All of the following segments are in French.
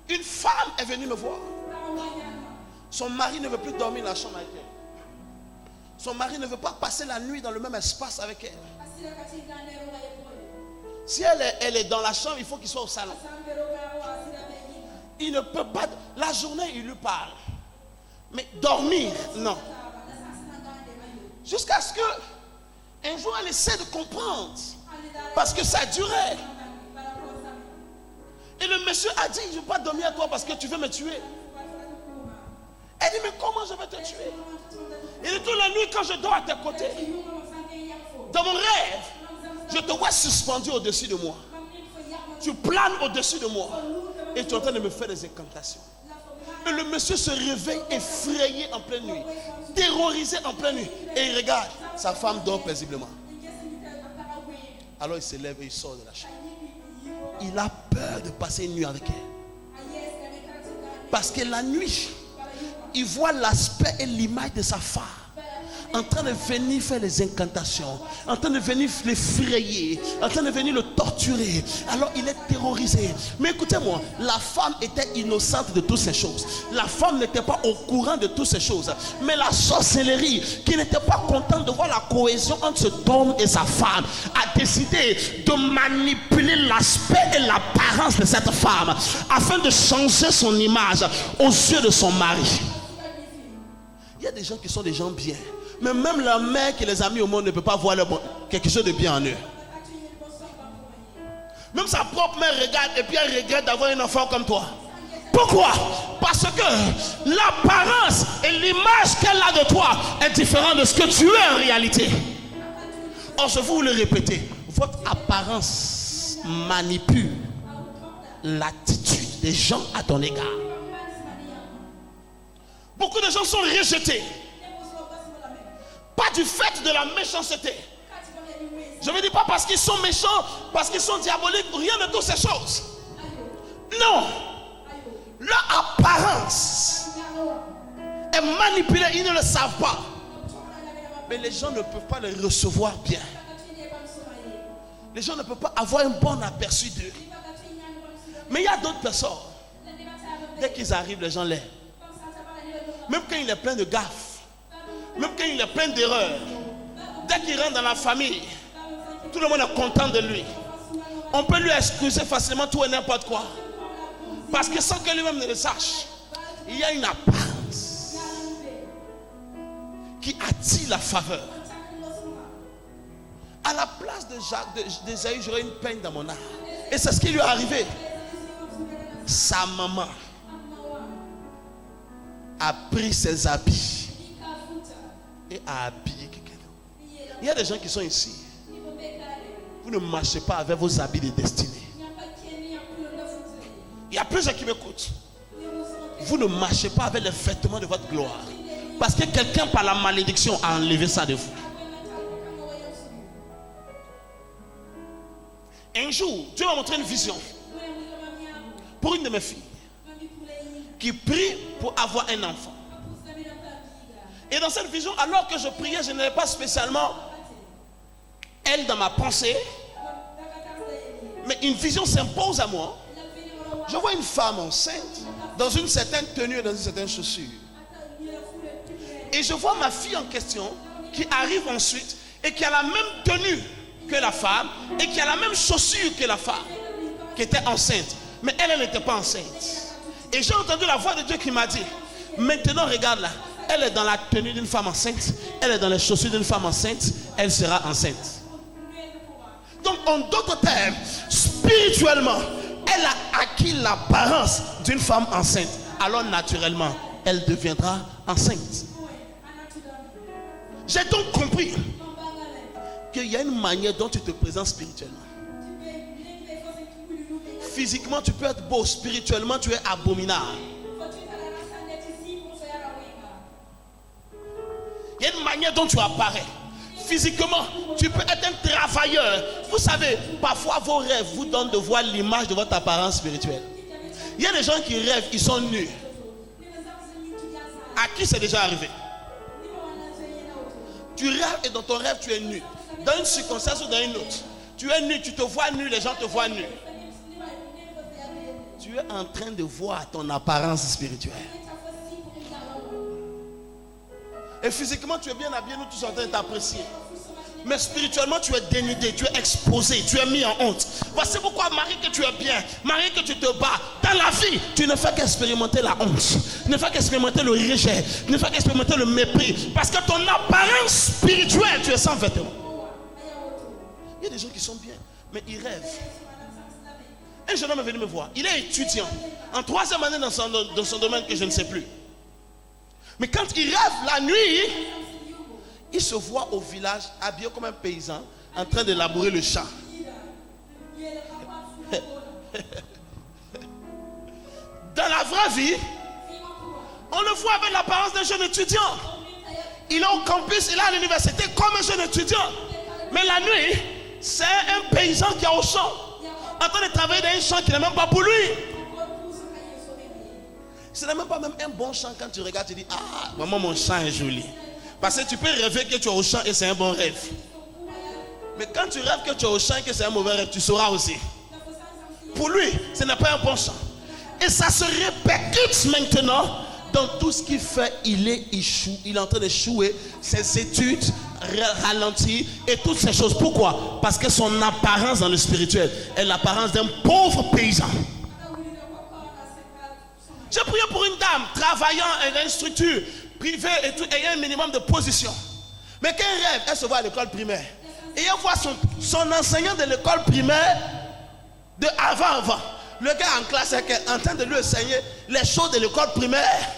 Une femme est venue me voir. Son mari ne veut plus dormir dans la chambre avec elle. Son mari ne veut pas passer la nuit dans le même espace avec elle. Si elle est dans la chambre, il faut qu'il soit au salon. Il ne peut pas. La journée, il lui parle. Mais dormir, non. Jusqu'à ce que un jour, elle essaie de comprendre. Parce que ça durait. Et le monsieur a dit, je ne veux pas dormir à toi parce que tu veux me tuer. Elle dit, mais comment je vais te tuer? Il dit, toute la nuit quand je dors à tes côtés, dans mon rêve, je te vois suspendu au-dessus de moi. Tu planes au-dessus de moi. Et tu es en train de me faire des incantations. Et le monsieur se réveille effrayé en pleine nuit, terrorisé en pleine nuit. Et il regarde, sa femme dort paisiblement. Alors il se lève et il sort de la chambre. Il a peur de passer une nuit avec elle. Parce que la nuit, il voit l'aspect et l'image de sa femme en train de venir faire les incantations, en train de venir l'effrayer, en train de venir le torturer. Alors il est terrorisé. Mais écoutez-moi, la femme était innocente de toutes ces choses. La femme n'était pas au courant de toutes ces choses. Mais la sorcellerie, qui n'était pas contente de voir la cohésion entre cet homme et sa femme, a décidé de manipuler l'aspect et l'apparence de cette femme afin de changer son image aux yeux de son mari. Il y a des gens qui sont des gens bien. Mais même la mère qui les a mis au monde ne peut pas voir quelque chose de bien en eux. Même sa propre mère regarde et puis elle regrette d'avoir un enfant comme toi. Pourquoi? Parce que l'apparence et l'image qu'elle a de toi est différente de ce que tu es en réalité. Or, je vous le répéter, votre apparence manipule l'attitude des gens à ton égard. Beaucoup de gens sont rejetés. Pas du fait de la méchanceté. Je ne dis pas parce qu'ils sont méchants, parce qu'ils sont diaboliques, rien de toutes ces choses. Non. Leur apparence est manipulée, ils ne le savent pas. Mais les gens ne peuvent pas les recevoir bien. Les gens ne peuvent pas avoir un bon aperçu d'eux. Mais il y a d'autres personnes. Dès qu'ils arrivent, les gens l'aiment. Même quand il est plein de gaffes. Même quand il est plein d'erreurs, dès qu'il rentre dans la famille, tout le monde est content de lui. On peut lui excuser facilement tout et n'importe quoi. Parce que sans que lui-même ne le sache, il y a une apparence qui attire la faveur. À la place d'Ésaü, j'aurais une peine dans mon âme. Et c'est ce qui lui est arrivé. Sa maman a pris ses habits et a habillé quelqu'un d'autre. Il y a des gens qui sont ici. Vous ne marchez pas avec vos habits de destinée. Il y a plusieurs qui m'écoutent. Vous ne marchez pas avec les vêtements de votre gloire. Parce que quelqu'un par la malédiction a enlevé ça de vous. Un jour, Dieu m'a montré une vision pour une de mes filles qui prie pour avoir un enfant. Et dans cette vision, alors que je priais, je n'avais pas spécialement elle dans ma pensée. Mais une vision s'impose à moi. Je vois une femme enceinte dans une certaine tenue et dans une certaine chaussure. Et je vois ma fille en question qui arrive ensuite et qui a la même tenue que la femme et qui a la même chaussure que la femme qui était enceinte. Mais elle n'était pas enceinte. Et j'ai entendu la voix de Dieu qui m'a dit, maintenant regarde là. Elle est dans la tenue d'une femme enceinte. Elle est dans les chaussures d'une femme enceinte. Elle sera enceinte. Donc, en d'autres termes, spirituellement, elle a acquis l'apparence d'une femme enceinte. Alors, naturellement, elle deviendra enceinte. J'ai donc compris qu'il y a une manière dont tu te présentes spirituellement. Physiquement, tu peux être beau. Spirituellement, tu es abominable. Il y a une manière dont tu apparais. Physiquement, tu peux être un travailleur. Vous savez, parfois vos rêves vous donnent de voir l'image de votre apparence spirituelle. Il y a des gens qui rêvent, ils sont nus. À qui c'est déjà arrivé? Tu rêves et dans ton rêve tu es nu. Dans une circonstance ou dans une autre. Tu es nu, tu te vois nu, les gens te voient nu. Tu es en train de voir ton apparence spirituelle. Et physiquement, tu es bien habillé, nous tous en train de t'apprécier. Mais spirituellement, tu es dénudé, tu es exposé, tu es mis en honte. Voici pourquoi, Marie, que tu es bien, Marie, que tu te bats. Dans la vie, tu ne fais qu'expérimenter la honte. Tu ne fais qu'expérimenter le rejet. Tu ne fais qu'expérimenter le mépris. Parce que ton apparence spirituelle, tu es sans vêtements. Il y a des gens qui sont bien, mais ils rêvent. Un jeune homme est venu me voir. Il est étudiant, en 3e année dans son domaine que je ne sais plus. Mais quand il rêve la nuit, il se voit au village habillé comme un paysan en train de labourer le champ. Dans la vraie vie, on le voit avec l'apparence d'un jeune étudiant. Il est au campus, il est à l'université comme un jeune étudiant. Mais la nuit, c'est un paysan qui est au champ, en train de travailler dans un champ qui n'est même pas pour lui. Ce n'est même pas même un bon chant. Quand tu regardes, tu dis, ah, vraiment mon chant est joli. Parce que tu peux rêver que tu es au champ et c'est un bon rêve. Mais quand tu rêves que tu es au champ et que c'est un mauvais rêve, tu sauras aussi. Pour lui, ce n'est pas un bon chant. Et ça se répercute maintenant dans tout ce qu'il fait. Il est en train d'échouer. Ses études ralenties et toutes ces choses. Pourquoi? Parce que son apparence dans le spirituel est l'apparence d'un pauvre paysan. J'ai prié pour une dame travaillant dans une structure privée et tout, ayant un minimum de position. Mais qu'un rêve, elle se voit à l'école primaire. Et elle voit son enseignant de l'école primaire de avant. Le gars en classe est en train de lui enseigner les choses de l'école primaire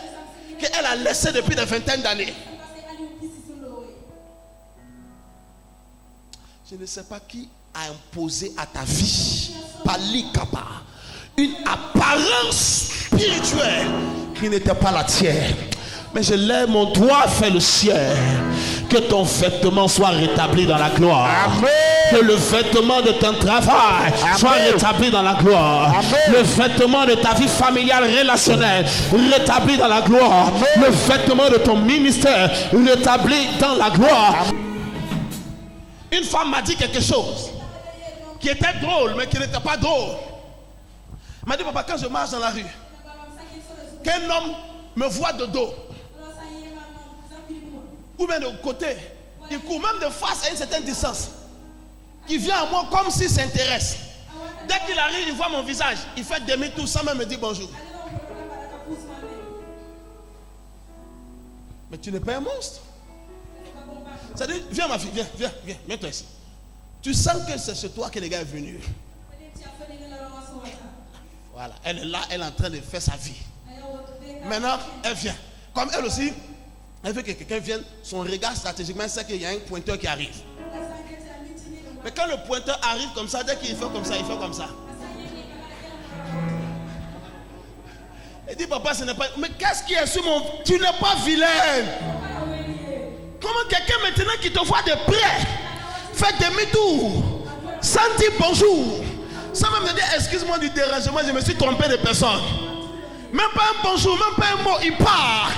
qu'elle a laissées depuis des vingtaines d'années. Je ne sais pas qui a imposé à ta vie, Palikaba, une apparence spirituelle qui n'était pas la tienne. Mais je lève mon doigt vers le ciel. Que ton vêtement soit rétabli dans la gloire. Amen. Que le vêtement de ton travail soit rétabli dans la gloire. Amen. Le vêtement de ta vie familiale relationnelle rétabli dans la gloire. Amen. Le vêtement de ton ministère rétabli dans la gloire. Amen. Une femme m'a dit quelque chose qui était drôle mais qui n'était pas drôle. Elle m'a dit, papa, quand je marche dans la rue, qu'un homme me voit de dos ou bien de côté, il court même de face à une certaine distance, il vient à moi comme s'il s'intéresse. Dès qu'il arrive, il voit mon visage, il fait demi-tour sans même me dire bonjour. Mais tu n'es pas un monstre. C'est-à-dire, viens ma fille, viens, mets-toi ici. Tu sens que c'est chez toi que le gars est venu. Voilà, elle est là, elle est en train de faire sa vie. Maintenant, elle vient. Comme elle aussi, elle veut que quelqu'un vienne, son regard stratégiquement, c'est qu'il y a un pointeur qui arrive. Mais quand le pointeur arrive comme ça, dès qu'il fait comme ça, il fait comme ça. Elle dit, papa, ce n'est pas... Mais qu'est-ce qui est sur mon... Tu n'es pas vilaine. Comment quelqu'un maintenant qui te voit de près fait demi-tour, sans dire bonjour, sans même me dire, excuse-moi du dérangement, je me suis trompé de personne. Même pas un bonjour, même pas un mot, il part.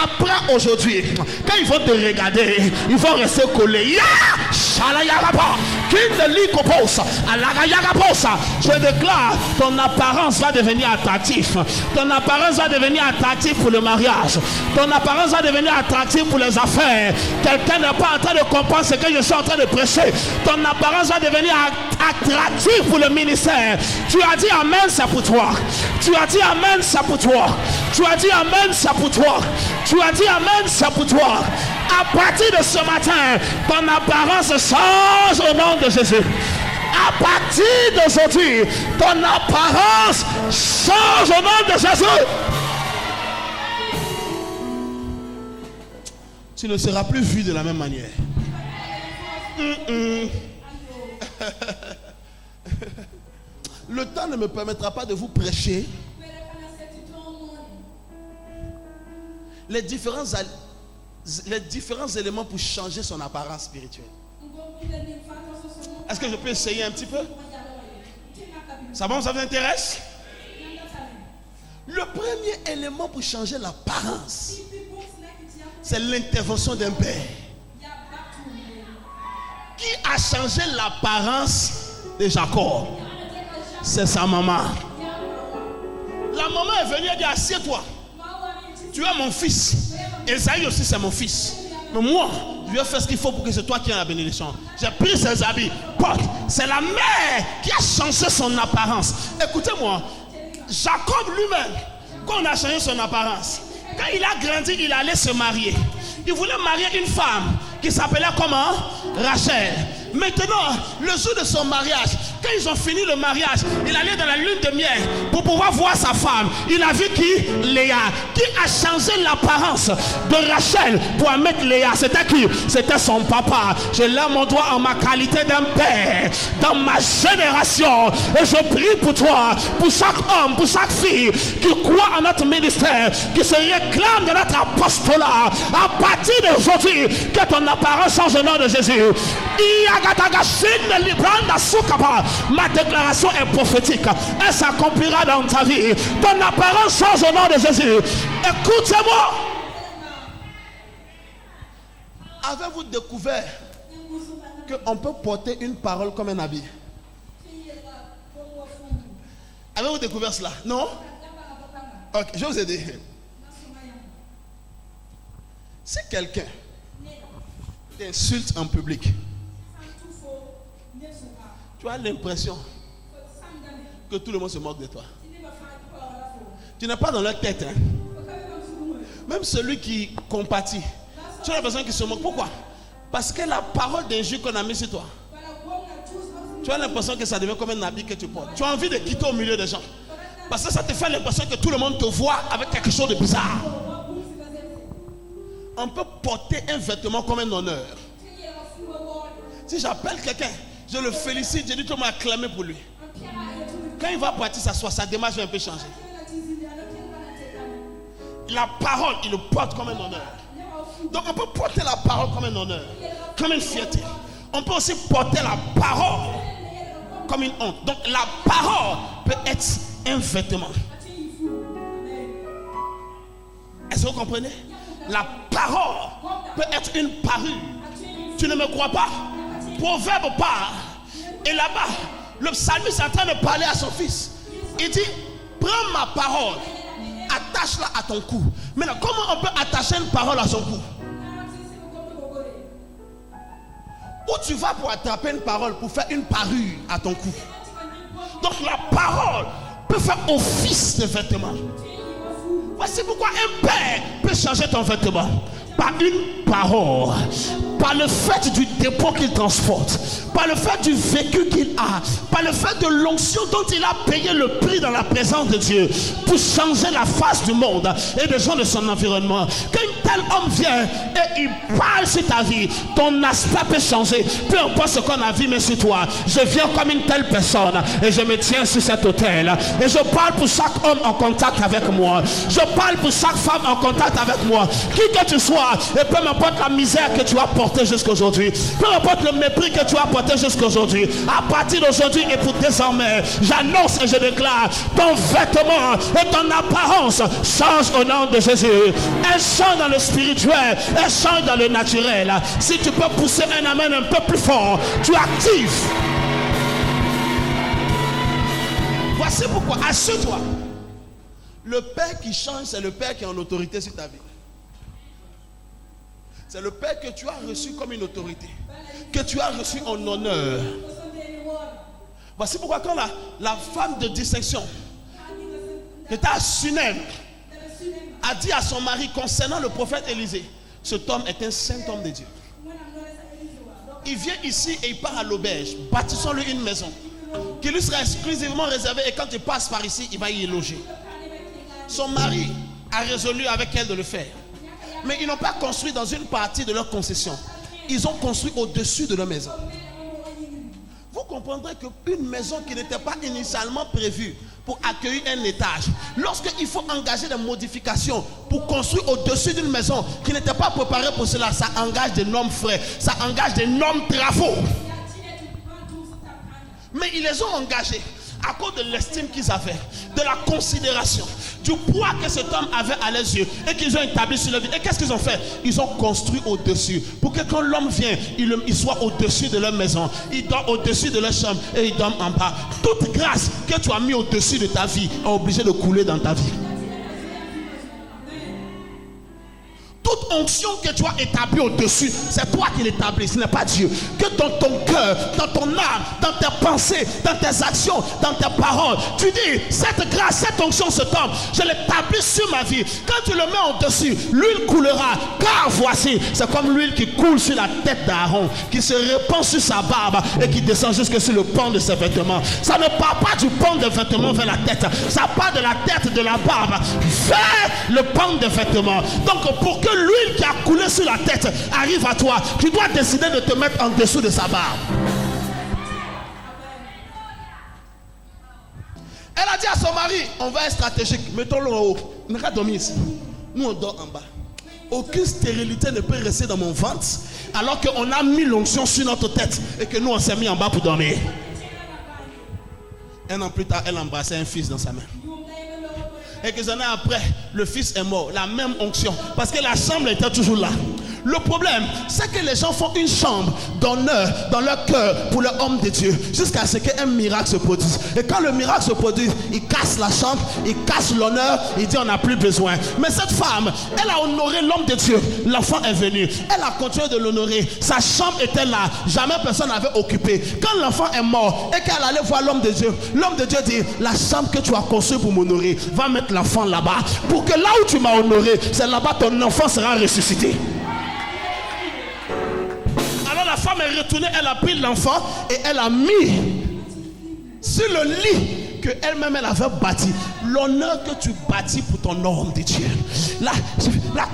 Après aujourd'hui, quand ils vont te regarder, ils vont rester collés. Je déclare, ton apparence va devenir attractif. Ton apparence va devenir attractif pour le mariage. Ton apparence va devenir attractif pour les affaires. Quelqu'un n'est pas en train de comprendre ce que je suis en train de prêcher. Ton apparence va devenir attractif pour le ministère. Tu as dit amen, c'est pour toi. Tu as dit amen, c'est pour toi. Tu as dit amen, c'est pour toi. Tu as dit amen, c'est pour toi. À partir de ce matin, ton apparence change au nom de Jésus. À partir d'aujourd'hui, ton apparence change au nom de Jésus. Tu ne seras plus vu de la même manière. Le temps ne me permettra pas de vous prêcher les différents éléments pour changer son apparence spirituelle. Est-ce que je peux essayer un petit peu? Ça va, ça vous intéresse? Le premier élément pour changer l'apparence, c'est l'intervention d'un père. Qui a changé l'apparence de Jacob? C'est sa maman. la maman est venue et dit, assieds-toi. Tu es mon fils. Esaïe aussi c'est mon fils. Mais moi, je vais faire ce qu'il faut pour que c'est toi qui aies la bénédiction. J'ai pris ses habits, porte. C'est la mère qui a changé son apparence. Écoutez-moi, Jacob lui-même, quand on a changé son apparence, quand il a grandi, il allait se marier. Il voulait marier une femme qui s'appelait comment? Rachel. Maintenant, le jour de son mariage, quand ils ont fini le mariage, il allait dans la lune de miel pour pouvoir voir sa femme. Il a vu qui? Léa. Qui a changé l'apparence de Rachel pour mettre Léa? C'était qui? C'était son papa. Je lève mon doigt en ma qualité d'un père dans ma génération. Et je prie pour toi, pour chaque homme, pour chaque fille qui croit en notre ministère, qui se réclame de notre apostolat. À partir d'aujourd'hui, que ton apparence change au nom de Jésus. Ma déclaration est prophétique. Elle s'accomplira dans ta vie. Ton apparence change au nom de Jésus. Écoutez-moi. Avez-vous découvert qu'on peut porter une parole comme un habit? Avez-vous découvert cela? Non? Ok, je vais vous aider. Si quelqu'un t'insulte en public, tu as l'impression que tout le monde se moque de toi. Tu n'es pas dans leur tête. Hein? Même celui qui compatit, tu as l'impression qu'il se moque. Pourquoi? Parce que la parole d'injure qu'on a mis sur toi, tu as l'impression que ça devient comme un habit que tu portes. Tu as envie de quitter au milieu des gens. Parce que ça te fait l'impression que tout le monde te voit avec quelque chose de bizarre. On peut porter un vêtement comme un honneur. Si j'appelle quelqu'un, je le félicite, je dis tout le monde acclamer pour lui. Quand il va partir s'asseoir, sa démarche va un peu changer. La parole, il le porte comme un honneur. Donc on peut porter la parole comme un honneur, comme une fierté. On peut aussi porter la parole comme une honte. Donc la parole peut être un vêtement. Est-ce que vous comprenez? La parole peut être une parure. Tu ne me crois pas? Proverbe parle. Et là-bas, le psalmiste est en train de parler à son fils. Il dit, prends ma parole, attache-la à ton cou. Maintenant, comment on peut attacher une parole à son cou? Où tu vas pour attraper une parole, pour faire une parure à ton cou? Donc la parole peut faire office de vêtement. Voici pourquoi un père peut changer ton vêtement. Par une parole, par le fait du dépôt qu'il transporte, par le fait du vécu qu'il a, par le fait de l'onction dont il a payé le prix dans la présence de Dieu pour changer la face du monde et des gens de son environnement. Quand un tel homme vient et il parle sur ta vie, ton aspect peut changer. Peu importe ce qu'on a vu, mais sur toi, je viens comme une telle personne et je me tiens sur cet autel et je parle pour chaque homme en contact avec moi. Je parle pour chaque femme en contact avec moi. Qui que tu sois, et peu m'importe la misère que tu as portée jusqu'à aujourd'hui, peu importe le mépris que tu as porté jusqu'à aujourd'hui, à partir d'aujourd'hui et pour désormais, j'annonce et je déclare, ton vêtement et ton apparence changent au nom de Jésus. Elle change dans le spirituel, elle change dans le naturel. Si tu peux pousser un amen un peu plus fort, tu actives. Voici pourquoi, assure-toi, le père qui change, c'est le père qui est en autorité sur ta vie. C'est le père que tu as reçu comme une autorité, que tu as reçu en honneur. Voici pourquoi quand la femme de distinction, qui était à Sunem, a dit à son mari concernant le prophète Élisée, cet homme est un saint homme de Dieu. Il vient ici et il part à l'auberge. Bâtissons-lui une maison qui lui sera exclusivement réservée, et quand il passe par ici, il va y loger. Son mari a résolu avec elle de le faire. Mais ils n'ont pas construit dans une partie de leur concession. Ils ont construit au-dessus de leur maison. Vous comprendrez qu'une maison qui n'était pas initialement prévue pour accueillir un étage, lorsqu'il faut engager des modifications pour construire au-dessus d'une maison qui n'était pas préparée pour cela, ça engage d'énormes frais, ça engage d'énormes travaux. Mais ils les ont engagés à cause de l'estime qu'ils avaient, de la considération, du poids que cet homme avait à leurs yeux et qu'ils ont établi sur leur vie. Et qu'est-ce qu'ils ont fait? Ils ont construit au-dessus pour que quand l'homme vient, il soit au-dessus de leur maison, il dort au-dessus de leur chambre et il dort en bas. Toute grâce que tu as mis au-dessus de ta vie est obligée de couler dans ta vie. Toute onction que tu as établie au-dessus, c'est toi qui l'établis, ce n'est pas Dieu. Que dans ton cœur, dans ton âme, dans tes pensées, dans tes actions, dans tes paroles, tu dis, cette grâce, cette onction, ce temps, je l'établis sur ma vie. Quand tu le mets au-dessus, l'huile coulera. Car voici, c'est comme l'huile qui coule sur la tête d'Aaron, qui se répand sur sa barbe et qui descend jusque sur le pan de ses vêtements. Ça ne part pas du pan de vêtements vers la tête, ça part de la tête de la barbe vers le pan de vêtements. Donc pour que l'huile qui a coulé sur la tête arrive à toi, tu dois décider de te mettre en dessous de sa barbe. Elle a dit à son mari, on va être stratégique, mettons-le en haut. On n'a qu'à dormir ici. Nous on dort en bas. Aucune stérilité ne peut rester dans mon ventre alors qu'on a mis l'onction sur notre tête et que nous on s'est mis en bas pour dormir. Un an plus tard, elle embrassait un fils dans sa main. Et quelques années après, le fils est mort. La même onction. Parce que la chambre était toujours là. Le problème, c'est que les gens font une chambre d'honneur dans leur cœur pour l'homme de Dieu. Jusqu'à ce qu'un miracle se produise. Et quand le miracle se produit, il casse la chambre, il casse l'honneur, il dit on n'a plus besoin. Mais cette femme, elle a honoré l'homme de Dieu. L'enfant est venu. Elle a continué de l'honorer. Sa chambre était là. Jamais personne n'avait occupé. Quand l'enfant est mort et qu'elle allait voir l'homme de Dieu dit, la chambre que tu as construite pour m'honorer, va mettre l'enfant là-bas. Pour que là où tu m'as honoré, c'est là-bas ton enfant sera ressuscité. Alors la femme est retournée, elle a pris l'enfant et elle a mis sur le lit que elle-même elle avait bâti. L'honneur que tu bâtis pour ton homme de Dieu, la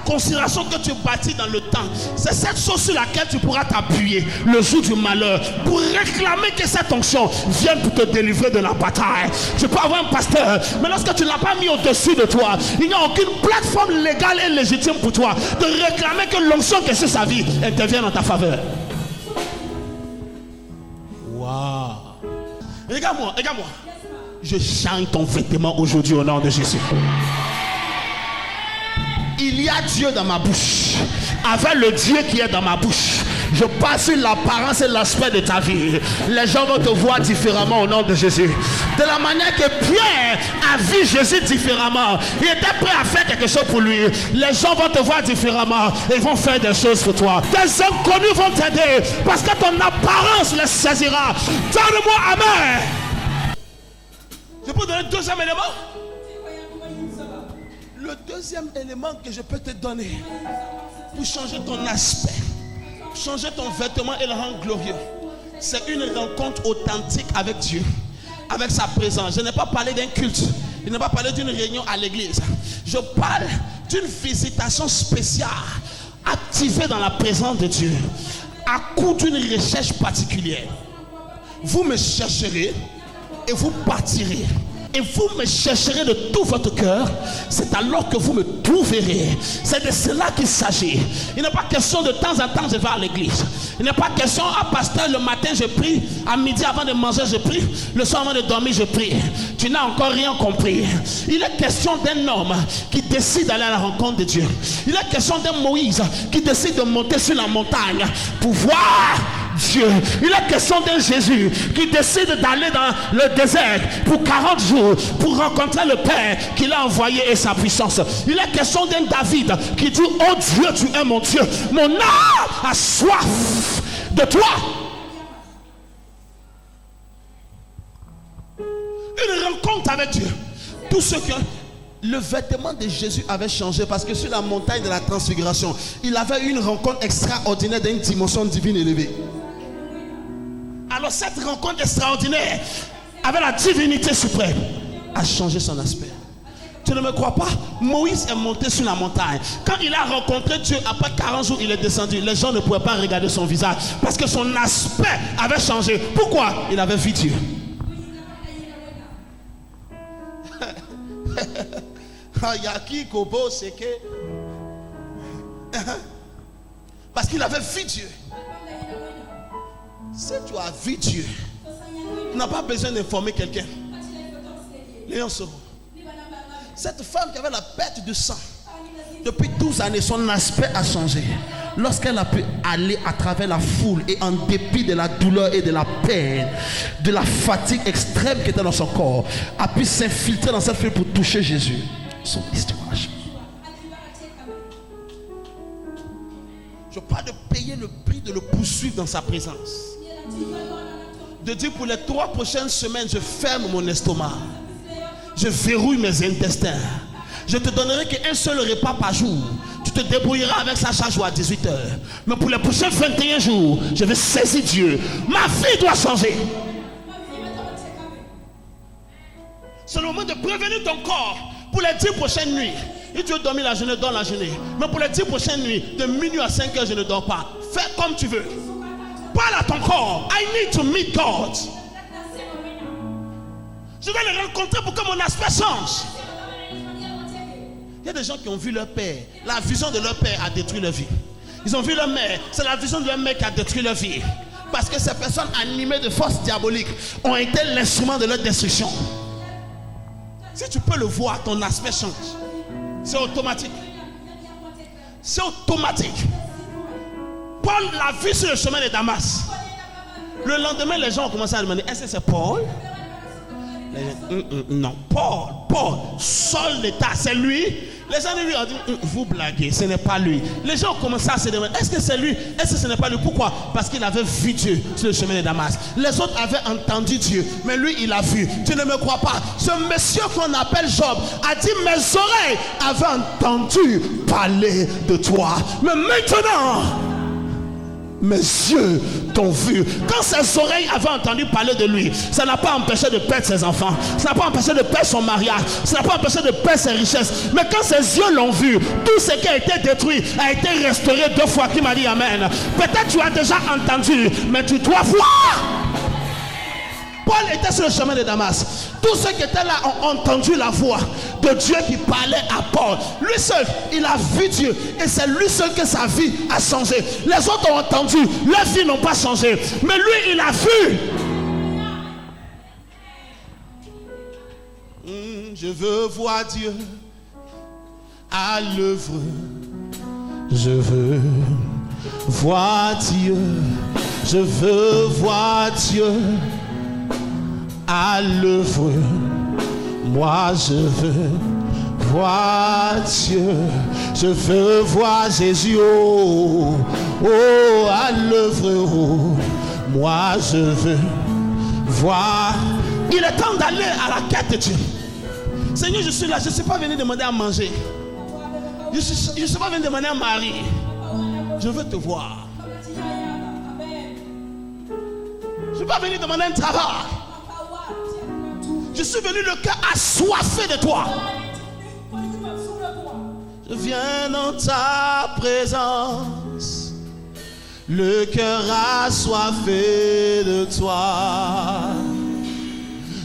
considération que tu bâtis dans le temps, c'est cette chose sur laquelle tu pourras t'appuyer le jour du malheur pour réclamer que cette onction vienne pour te délivrer de la bataille. Tu peux avoir un pasteur, mais lorsque tu ne l'as pas mis au-dessus de toi, il n'y a aucune plateforme légale et légitime pour toi de réclamer que l'onction qui est sur sa vie intervienne en ta faveur. Waouh! Regarde-moi, regarde-moi. Je chante ton vêtement aujourd'hui au nom de Jésus. Il y a Dieu dans ma bouche. Avec le Dieu qui est dans ma bouche, je passe sur l'apparence et l'aspect de ta vie. Les gens vont te voir différemment au nom de Jésus. De la manière que Pierre a vu Jésus différemment. Il était prêt à faire quelque chose pour lui. Les gens vont te voir différemment et vont faire des choses pour toi. Des inconnus vont t'aider parce que ton apparence les saisira. Donne-moi amen. Je peux donner le deuxième élément? Le deuxième élément que je peux te donner pour changer ton aspect, changer ton vêtement et le rendre glorieux, c'est une rencontre authentique avec Dieu, avec sa présence. Je n'ai pas parlé d'un culte, je n'ai pas parlé d'une réunion à l'église. Je parle d'une visitation spéciale, activée dans la présence de Dieu, à coup d'une recherche particulière. Vous me chercherez et vous partirez. Et vous me chercherez de tout votre cœur. C'est alors que vous me trouverez. C'est de cela qu'il s'agit. Il n'est pas question de temps en temps je vais à l'église. Il n'est pas question, pasteur, le matin je prie, à midi avant de manger je prie, le soir avant de dormir je prie. Tu n'as encore rien compris. Il est question d'un homme qui décide d'aller à la rencontre de Dieu. Il est question d'un Moïse qui décide de monter sur la montagne pour voir Dieu. Il est question d'un Jésus qui décide d'aller dans le désert pour 40 jours pour rencontrer le Père qui l'a envoyé et sa puissance. Il est question d'un David qui dit, oh Dieu, tu es mon Dieu, mon âme a soif de toi. Une rencontre avec Dieu. Tout ce que le vêtement de Jésus avait changé parce que sur la montagne de la transfiguration, il avait une rencontre extraordinaire d'une dimension divine élevée. Alors cette rencontre extraordinaire avec la divinité suprême a changé son aspect. Tu ne me crois pas? Moïse est monté sur la montagne. Quand il a rencontré Dieu, après 40 jours, il est descendu. Les gens ne pouvaient pas regarder son visage parce que son aspect avait changé. Pourquoi? Il avait vu Dieu. Parce qu'il avait vu Dieu. Si tu as vu Dieu, tu n'as pas besoin d'informer quelqu'un. Léon Soro. Cette femme qui avait la perte de sang, depuis 12 années, son aspect a changé. Lorsqu'elle a pu aller à travers la foule et en dépit de la douleur et de la peine, de la fatigue extrême qui était dans son corps, a pu s'infiltrer dans cette foule pour toucher Jésus. Son histoire a changé. Je parle de payer le prix de le poursuivre dans sa présence. De dire pour les 3 prochaines semaines, je ferme mon estomac. Je verrouille mes intestins. Je te donnerai qu'un seul repas par jour. Tu te débrouilleras avec ça chaque jour à 18h. Mais pour les prochains 21 jours, je vais saisir Dieu. Ma vie doit changer. C'est le moment de prévenir ton corps pour les 10 prochaines nuits. Si tu veux dormir la journée, dors la journée. Mais pour les 10 prochaines nuits, de minuit à 5h, je ne dors pas. Fais comme tu veux. Parle à ton corps. I need to meet God. Je dois le rencontrer pour que mon aspect change. Il y a des gens qui ont vu leur père. La vision de leur père a détruit leur vie. Ils ont vu leur mère. C'est la vision de leur mère qui a détruit leur vie. Parce que ces personnes animées de forces diaboliques ont été l'instrument de leur destruction. Si tu peux le voir, ton aspect change. C'est automatique. C'est automatique. Paul l'a vu sur le chemin de Damas. Le lendemain, les gens ont commencé à demander, est-ce que c'est Paul? Non, Paul, Saul de Tarse, c'est lui. Les gens lui ont dit, vous blaguez, ce n'est pas lui. Les gens ont commencé à se demander, est-ce que c'est lui? Est-ce que ce n'est pas lui? Pourquoi? Parce qu'il avait vu Dieu sur le chemin de Damas. Les autres avaient entendu Dieu, mais lui il a vu. Tu ne me crois pas? Ce monsieur qu'on appelle Job a dit, mes oreilles avaient entendu parler de toi, mais maintenant mes yeux t'ont vu. Quand ses oreilles avaient entendu parler de lui, ça n'a pas empêché de perdre ses enfants, ça n'a pas empêché de perdre son mariage, ça n'a pas empêché de perdre ses richesses. Mais quand ses yeux l'ont vu, tout ce qui a été détruit a été restauré 2 fois. Qui m'a dit amen? Peut-être tu as déjà entendu, mais tu dois voir. Paul était sur le chemin de Damas. Tous ceux qui étaient là ont entendu la voix de Dieu qui parlait à Paul. Lui seul, il a vu Dieu. Et c'est lui seul que sa vie a changé. Les autres ont entendu, leurs vies n'ont pas changé. Mais lui, il a vu. Je veux voir Dieu à l'œuvre. Je veux voir Dieu. Je veux voir Dieu à l'œuvre. Moi je veux voir Dieu. Je veux voir Jésus. Oh, oh, à l'œuvre. Oh. Moi je veux voir. Il est temps d'aller à la quête de Dieu. Seigneur, je suis là. Je ne suis pas venu demander à manger. Je ne suis pas venu demander à Marie. Je veux te voir. Je ne suis pas venu demander un travail. Je suis venu le cœur assoiffé de toi. Je viens dans ta présence, le cœur assoiffé de toi.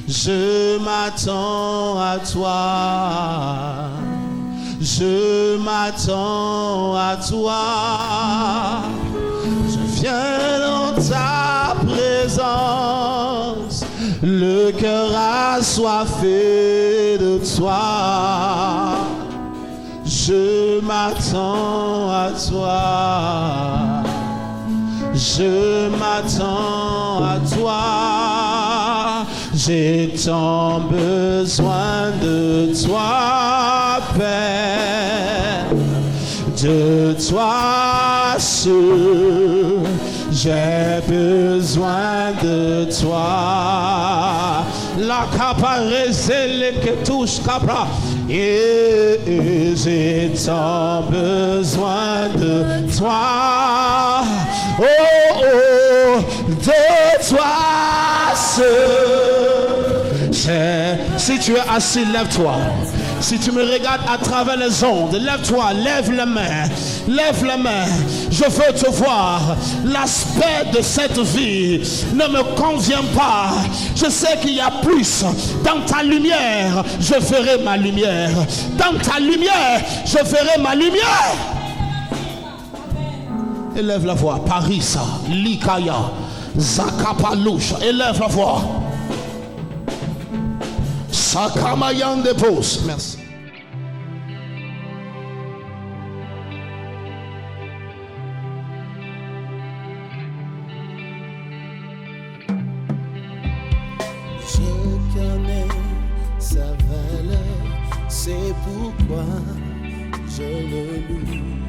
Je m'attends à toi. Je m'attends à toi. Je viens dans ta présence, le cœur assoiffé de toi. Je m'attends à toi. Je m'attends à toi. J'ai tant besoin de toi, Père. De toi seul, j'ai besoin de toi. La caparezelle que touche capra. Et j'ai tant besoin de toi. Oh, oh, de toi seul. Si tu es assis, lève-toi. Si tu me regardes à travers les ondes, lève-toi, lève les mains, lève les mains. Je veux te voir. L'aspect de cette vie ne me convient pas. Je sais qu'il y a plus. Dans ta lumière, je verrai ma lumière. Dans ta lumière, je verrai ma lumière. Élève la voix. Parisa, Likaya, Zakapaloucha. Élève la voix. Sakamayande pose. Merci. Je connais sa valeur, c'est pourquoi je le loue.